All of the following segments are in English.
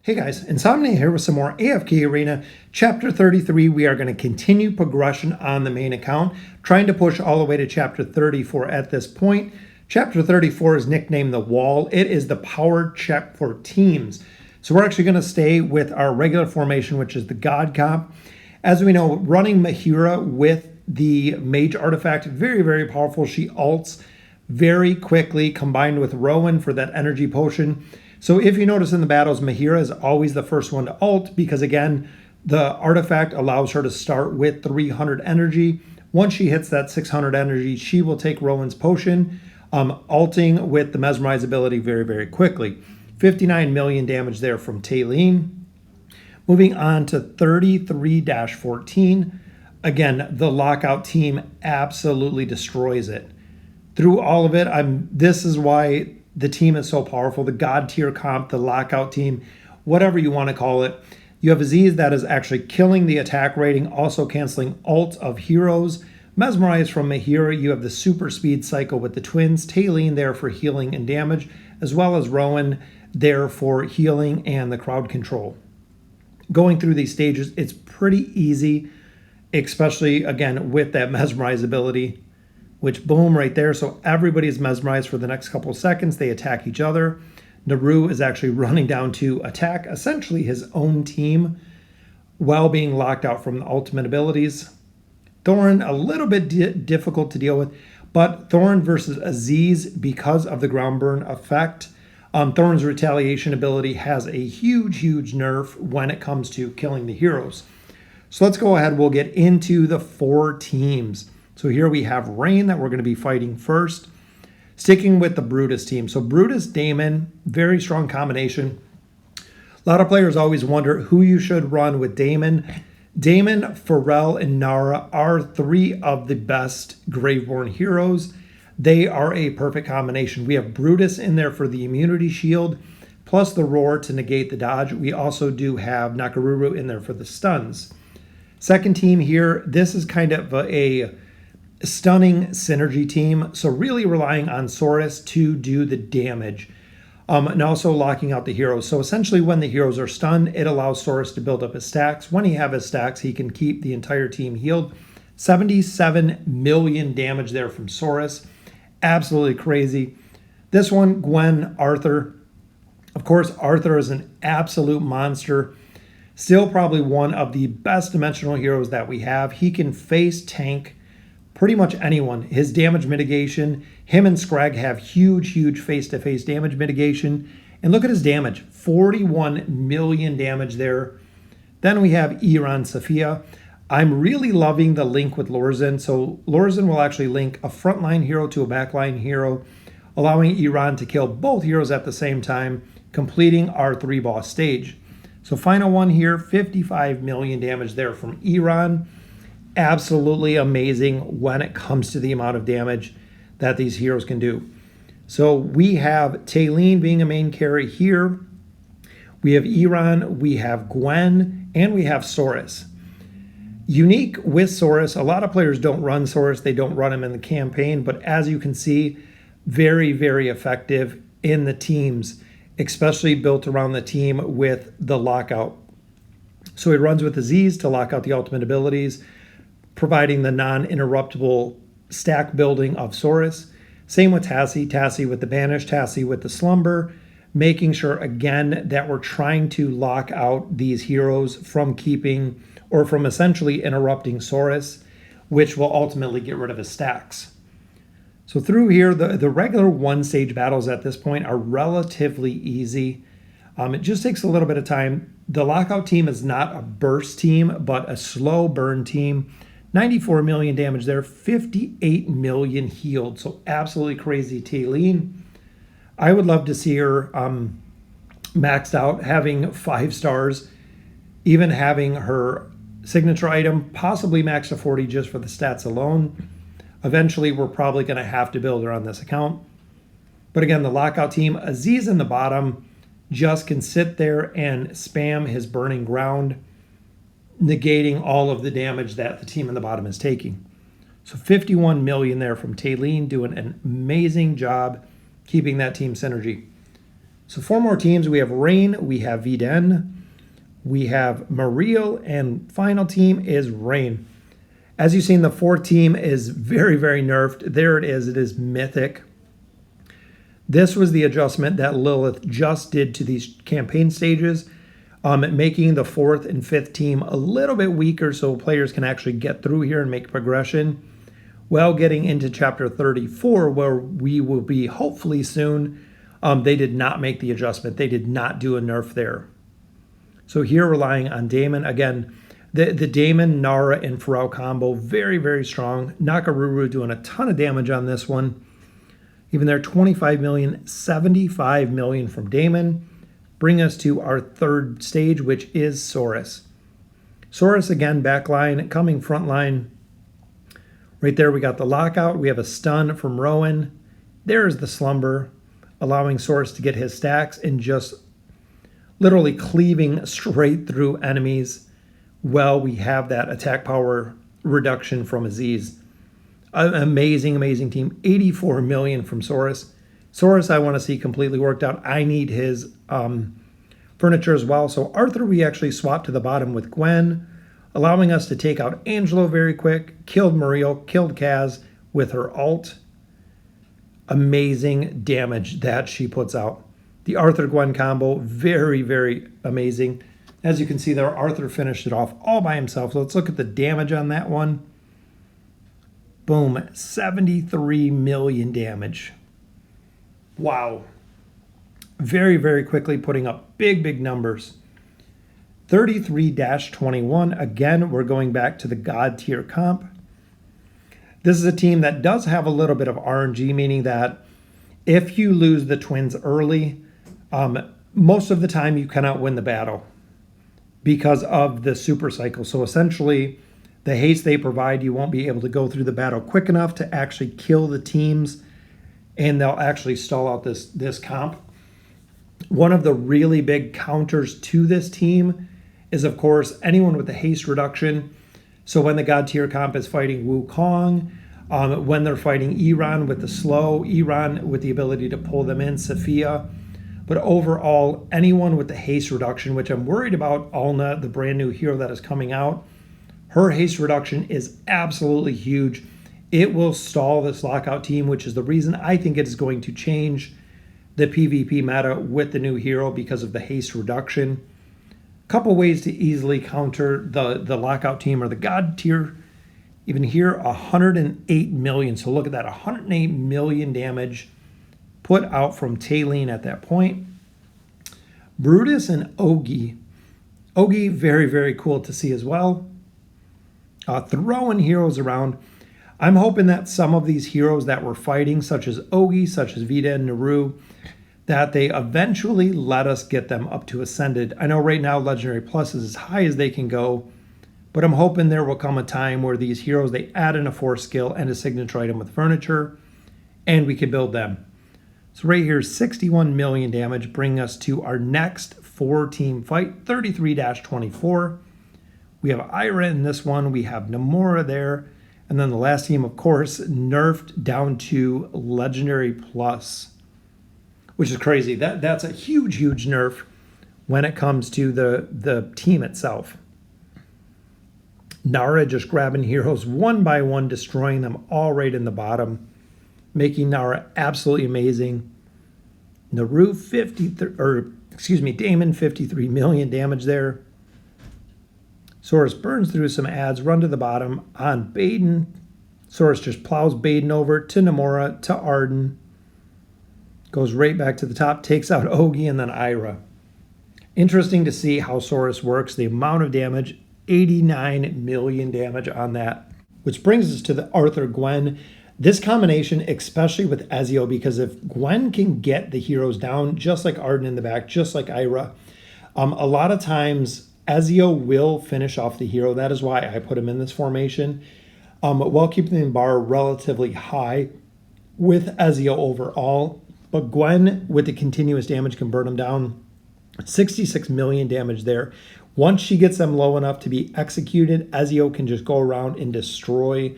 Hey guys, Insomnia here with some more AFK Arena. Chapter 33, we are going to continue progression on the main account, trying to push all the way to Chapter 34 at this point. Chapter 34 is nicknamed The Wall. It is the power check for teams. So we're actually going to stay with our regular formation, which is the God Comp. As we know, running Mahira with the Mage Artifact, very, very powerful. She ults very quickly, combined with Rowan for that energy potion. So if you notice in the battles, Mahira is always the first one to ult because, again, the artifact allows her to start with 300 energy. Once she hits that 600 energy, she will take Rowan's potion, ulting with the Mesmerize ability very, very quickly. 59 million damage there from Talene. Moving on to 33-14. Again, the Lockout team absolutely destroys it. Through all of it, this is why the team is so powerful. The God tier comp, the Lockout team, whatever you want to call it. You have Aziz that is actually killing the attack rating, also canceling ult of heroes. Mesmerize from Mahira. You have the super speed cycle with the twins. Talene there for healing and damage, as well as Rowan there for healing and the crowd control. Going through these stages, it's pretty easy, especially, again, with that Mesmerize ability, which boom right there. So everybody's mesmerized for the next couple of seconds. They attack each other. Naru is actually running down to attack essentially his own team while being locked out from the ultimate abilities. Thorin, a little bit difficult to deal with, but Thorin versus Aziz, because of the ground burn effect, Thorin's retaliation ability has a huge, huge nerf when it comes to killing the heroes. So let's go ahead. We'll get into the four teams. So here we have Rain that we're going to be fighting first. Sticking with the Brutus team. So Brutus, Daemon, very strong combination. A lot of players always wonder who you should run with Daemon. Daemon, Pharrell, and Nara are three of the best Graveborn heroes. They are a perfect combination. We have Brutus in there for the immunity shield, plus the Roar to negate the dodge. We also do have Nakaruru in there for the stuns. Second team here, this is kind of a stunning synergy team, so really relying on Saurus to do the damage, and also locking out the heroes. So essentially when the heroes are stunned, it allows Saurus to build up his stacks. When he has his stacks, he can keep the entire team healed. 77 million damage there from Saurus. Absolutely crazy. This one, Gwen, Arthur. Of course, Arthur is an absolute monster. Still probably one of the best dimensional heroes that we have. He can face tank pretty much anyone. His damage mitigation, him and Scrag have huge, huge face-to-face damage mitigation. And look at his damage, 41 million damage there. Then we have Iran Sophia. I'm really loving the link with Lorzen. So Lorzen will actually link a frontline hero to a backline hero, allowing Iran to kill both heroes at the same time, completing our 3-boss stage. So final one here, 55 million damage there from Iran. Absolutely amazing when it comes to the amount of damage that these heroes can do. So we have Talene being a main carry here. We have Iran, we have Gwen, and we have Saurus. Unique with Saurus, a lot of players don't run Saurus. They don't run him in the campaign, but as you can see, very, very effective in the teams, especially built around the team with the Lockout. So he runs with Aziz to lock out the ultimate abilities, providing the non-interruptible stack building of Saurus. Same with Tassie. Tassie with the Banish, Tassie with the Slumber, making sure, again, that we're trying to lock out these heroes from keeping or from essentially interrupting Saurus, which will ultimately get rid of his stacks. So through here, the regular one-stage battles at this point are relatively easy. It just takes a little bit of time. The Lockout team is not a burst team, but a slow burn team. 94 million damage there, 58 million healed. So absolutely crazy Talene. I would love to see her maxed out, having 5 stars, even having her signature item possibly maxed to 40 just for the stats alone. Eventually, we're probably going to have to build her on this account. But again, the Lockout team, Aziz in the bottom, just can sit there and spam his burning ground, negating all of the damage that the team in the bottom is taking. So 51 million there from Talene, doing an amazing job keeping that team synergy. So 4 more teams. We have Rain, we have Viden, we have Mariel, and final team is Rain. As you've seen, the 4th team is very, very nerfed. There it is. It is Mythic. This was the adjustment that Lilith just did to these campaign stages, making the 4th and 5th team a little bit weaker so players can actually get through here and make progression. Well, getting into chapter 34, where we will be hopefully soon, they did not make the adjustment. They did not do a nerf there. So here relying on Damon. Again, the Damon, Nara, and Pharrell combo, very, very strong. Nakaruru doing a ton of damage on this one. Even there, 25 million, 75 million from Damon. Bring us to our 3rd stage, which is Saurus. Saurus, again, backline, coming front line. Right there, we got the Lockout. We have a stun from Rowan. There's the Slumber, allowing Saurus to get his stacks and just literally cleaving straight through enemies. Well, we have that attack power reduction from Aziz. An amazing, amazing team. 84 million from Saurus. Saurus I want to see completely worked out. I need his furniture as well. So Arthur we actually swapped to the bottom with Gwen, allowing us to take out Angelo very quick. Killed Mariel, killed Kaz with her ult. Amazing damage that she puts out. The Arthur-Gwen combo, very, very amazing. As you can see there, Arthur finished it off all by himself. So let's look at the damage on that one. Boom, 73 million damage. Wow. Very, very quickly putting up big, big numbers. 33-21. Again, we're going back to the God tier comp. This is a team that does have a little bit of RNG, meaning that if you lose the twins early, most of the time you cannot win the battle because of the super cycle. So essentially, the haste they provide, you won't be able to go through the battle quick enough to actually kill the teams, and they'll actually stall out this comp. One of the really big counters to this team is, of course, anyone with the haste reduction. So when the God tier comp is fighting Wukong, when they're fighting Iran with the slow, Iran with the ability to pull them in, Sophia. But overall, anyone with the haste reduction, which I'm worried about Alna, the brand new hero that is coming out, her haste reduction is absolutely huge. It will stall this Lockout team, which is the reason I think it is going to change the PvP meta with the new hero because of the haste reduction. Couple ways to easily counter the Lockout team or the God tier. Even here, 108 million. So look at that, 108 million damage put out from Talene at that point. Brutus and Ogi. Ogi, very, very cool to see as well. Throwing heroes around. I'm hoping that some of these heroes that we're fighting, such as Ogi, such as Vida and Naru, that they eventually let us get them up to Ascended. I know right now Legendary Plus is as high as they can go, but I'm hoping there will come a time where these heroes, they add in a force skill and a signature item with furniture, and we can build them. So right here, 61 million damage, bringing us to our next 4-team fight, 33-24. We have Ira in this one, we have Namora there, and then the last team, of course, nerfed down to Legendary Plus, which is crazy. That's a huge, huge nerf when it comes to the team itself. Nara just grabbing heroes one by one, destroying them all right in the bottom, making Nara absolutely amazing. Naru Damon 53 million damage there. Saurus burns through some ads, run to the bottom on Baden. Saurus just plows Baden over to Namora, to Arden. Goes right back to the top, takes out Ogi and then Ira. Interesting to see how Saurus works. The amount of damage, 89 million damage on that. Which brings us to the Arthur-Gwen. This combination, especially with Ezio, because if Gwen can get the heroes down, just like Arden in the back, just like Ira, a lot of times Ezio will finish off the hero. That is why I put him in this formation, while keeping the bar relatively high with Ezio overall. But Gwen, with the continuous damage, can burn him down. 66 million damage there. Once she gets them low enough to be executed, Ezio can just go around and destroy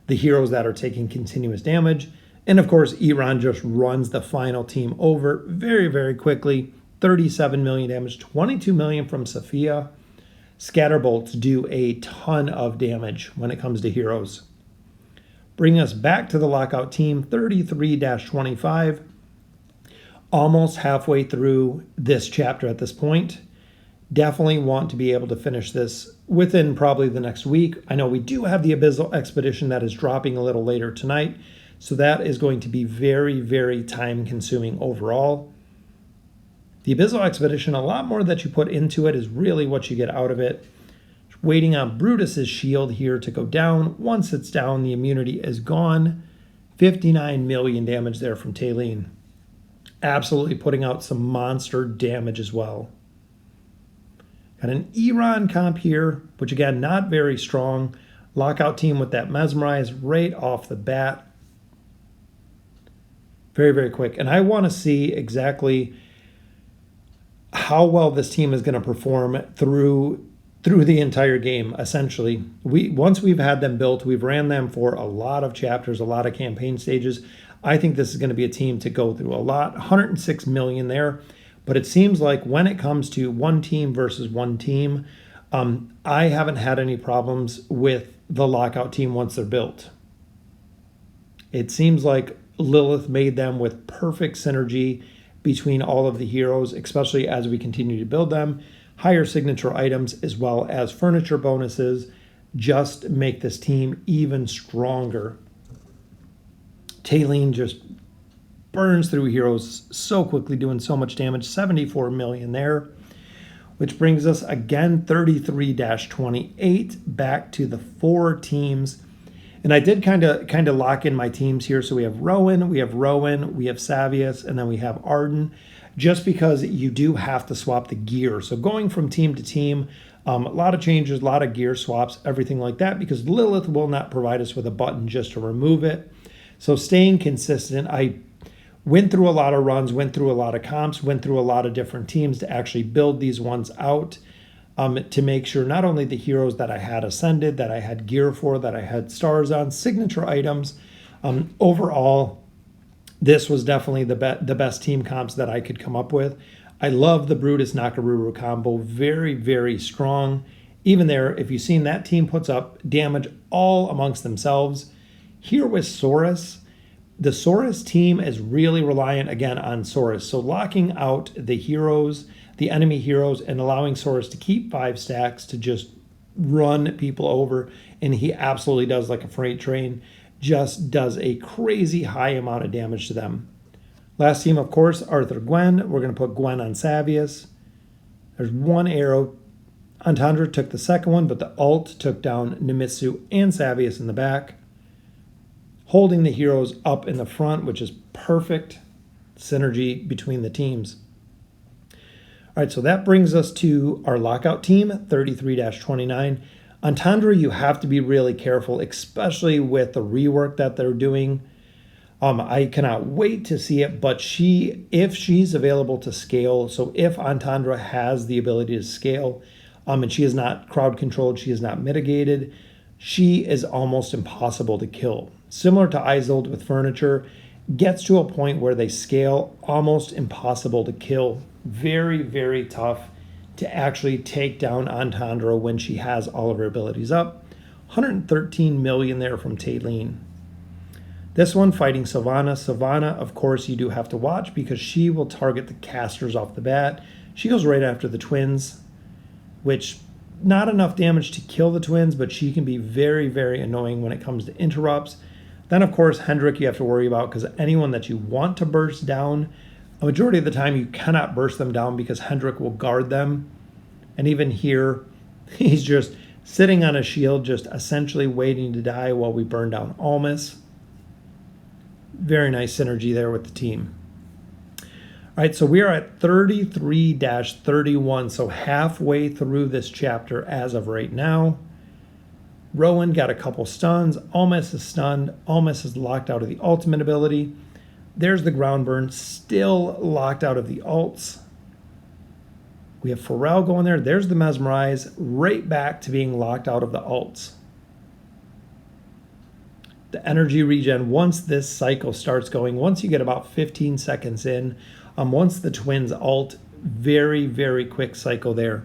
the heroes that are taking continuous damage. And of course, Iran just runs the final team over very, very quickly. 37 million damage, 22 million from Sophia. Scatterbolts do a ton of damage when it comes to heroes. Bring us back to the Lockout team, 33-25. Almost halfway through this chapter at this point. Definitely want to be able to finish this within probably the next week. I know we do have the Abyssal Expedition that is dropping a little later tonight, so that is going to be very, very time consuming overall. The Abyssal Expedition, a lot more that you put into it is really what you get out of it. Waiting on Brutus's shield here to go down. Once it's down, the immunity is gone. 59 million damage there from Talene. Absolutely putting out some monster damage as well. Got an Iran comp here, which again, not very strong. Lockout team with that Mesmerize right off the bat. Very, very quick. And I want to see exactly how well this team is going to perform through the entire game, essentially. Once we've had them built, we've ran them for a lot of chapters, a lot of campaign stages. I think this is going to be a team to go through a lot. 106 million there. But it seems like when it comes to one team versus one team, I haven't had any problems with the Lockout team once they're built. It seems like Lilith made them with perfect synergy between all of the heroes, especially as we continue to build them. Higher signature items as well as furniture bonuses just make this team even stronger. Talene just burns through heroes so quickly, doing so much damage. 74 million there, which brings us again 33-28 back to the 4 teams. And I did kind of lock in my teams here. So we have Rowan, we have Savius, and then we have Arden, just because you do have to swap the gear. So going from team to team, a lot of changes, a lot of gear swaps, everything like that, because Lilith will not provide us with a button just to remove it. So staying consistent, I went through a lot of runs, went through a lot of comps, went through a lot of different teams to actually build these ones out, to make sure not only the heroes that I had ascended, that I had gear for, that I had stars on, signature items. Overall, this was definitely the best team comps that I could come up with. I love the Brutus Nakaruru combo. Very, very strong. Even there, if you've seen that team puts up damage all amongst themselves. Here with Saurus, the Saurus team is really reliant again on Saurus. So locking out the heroes, the enemy heroes, and allowing Saurus to keep 5 stacks to just run people over. And he absolutely does, like a freight train, just does a crazy high amount of damage to them. Last team, of course, Arthur Gwen. We're going to put Gwen on Savius. There's 1 arrow. Antandra took the second one, but the ult took down Nemitsu and Savius in the back. Holding the heroes up in the front, which is perfect synergy between the teams. All right, so that brings us to our Lockout team, 33-29. Antandra, you have to be really careful, especially with the rework that they're doing. I cannot wait to see it, but if she's available to scale, so if Antandra has the ability to scale, and she is not crowd controlled, she is not mitigated, she is almost impossible to kill. Similar to Isolde with furniture, gets to a point where they scale, almost impossible to kill. Very, very tough to actually take down Antandra when she has all of her abilities up. 113 million there from Talene. This one fighting Sylvana. Sylvana, of course, you do have to watch because she will target the casters off the bat. She goes right after the twins, which not enough damage to kill the twins, but she can be very, very annoying when it comes to interrupts. Then, of course, Hendrik you have to worry about because anyone that you want to burst down, a majority of the time you cannot burst them down because Hendrik will guard them. And even here, he's just sitting on a shield, just essentially waiting to die while we burn down Almas. Very nice synergy there with the team. All right, so we are at 33-31, so halfway through this chapter as of right now. Rowan got a couple stuns. Almas is stunned. Almas is locked out of the ultimate ability. There's the ground burn, still locked out of the ults. We have Pharrell going there. There's the Mesmerize, right back to being locked out of the ults. the energy regen, once this cycle starts going, once you get about 15 seconds in, once the twins ult, very, very quick cycle there.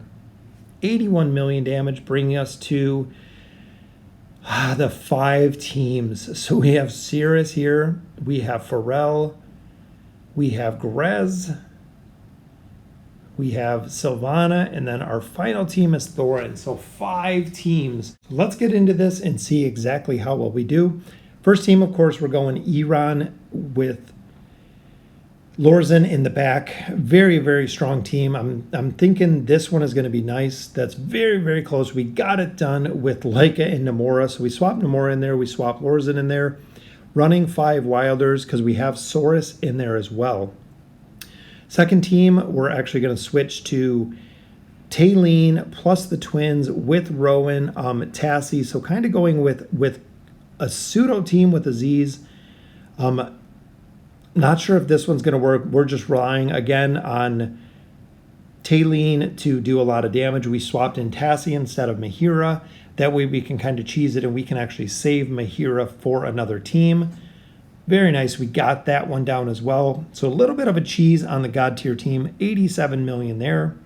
81 million damage, bringing us to the 5 teams. So we have Cirrus here, we have Pharrell, we have Grez, we have Sylvana, and then our final team is Thorin. So 5 teams. Let's get into this and see exactly how well we do. First team, of course, we're going Iran with Lorzen in the back. Very, very strong team. I'm thinking this one is going to be nice. That's very, very close. We got it done with Leica and Namora. So we swapped Namora in there. We swapped Lorzen in there. Running 5 Wilders because we have Saurus in there as well. Second team, we're actually going to switch to Talene plus the twins with Rowan, Tassie. So kind of going with a pseudo team with Aziz. Not sure if this one's going to work. We're just relying again on Talene to do a lot of damage. We swapped in Tassie instead of Mahira. That way we can kind of cheese it and we can actually save Mahira for another team. Very nice. We got that one down as well. So a little bit of a cheese on the God tier team. 87 million there.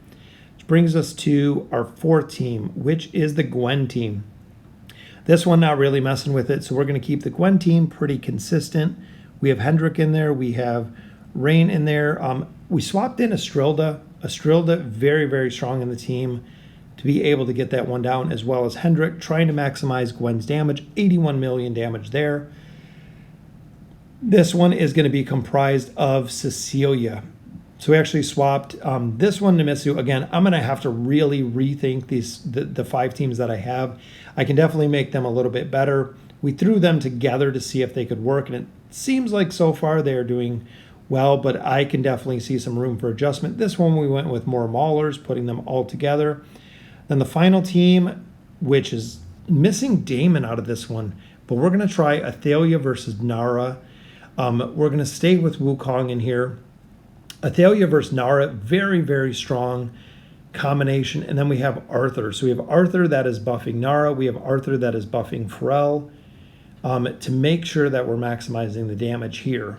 Which brings us to our 4th team, which is the Gwen team. This one not really messing with it. So we're going to keep the Gwen team pretty consistent. We have Hendrik in there. We have Rain in there. We swapped in Astrilda. Astrilda very, very strong in the team to be able to get that one down, as well as Hendrik trying to maximize Gwen's damage. 81 million damage there. This one is going to be comprised of Cecilia. So we actually swapped this one to Mitsu. Again, I'm going to have to really rethink the 5 teams that I have. I can definitely make them a little bit better. We threw them together to see if they could work, and it seems like so far they're doing well, but I can definitely see some room for adjustment. This one we went with more Maulers, putting them all together. Then the final team, which is missing Damon out of this one, but we're going to try Athalia versus Nara. We're going to stay with Wukong in here. Athalia versus Nara, very, very strong combination. And then we have Arthur. So we have Arthur that is buffing Nara. We have Arthur that is buffing Pharrell to make sure that we're maximizing the damage here.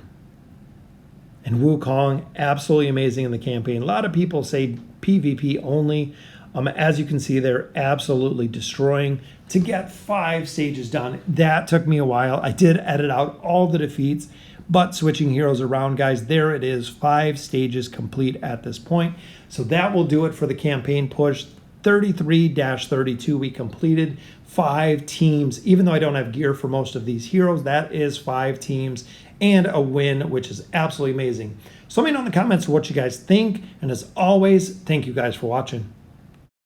And Wukong, absolutely amazing in the campaign. A lot of people say PvP only. As you can see, they're absolutely destroying. To get 5 stages done, that took me a while. I did edit out all the defeats, but switching heroes around, guys, there it is. 5 stages complete at this point. So that will do it for the campaign push. 33-32, we completed 5 teams. Even though I don't have gear for most of these heroes, that is 5 teams and a win, which is absolutely amazing. So let me know in the comments what you guys think. And as always, thank you guys for watching.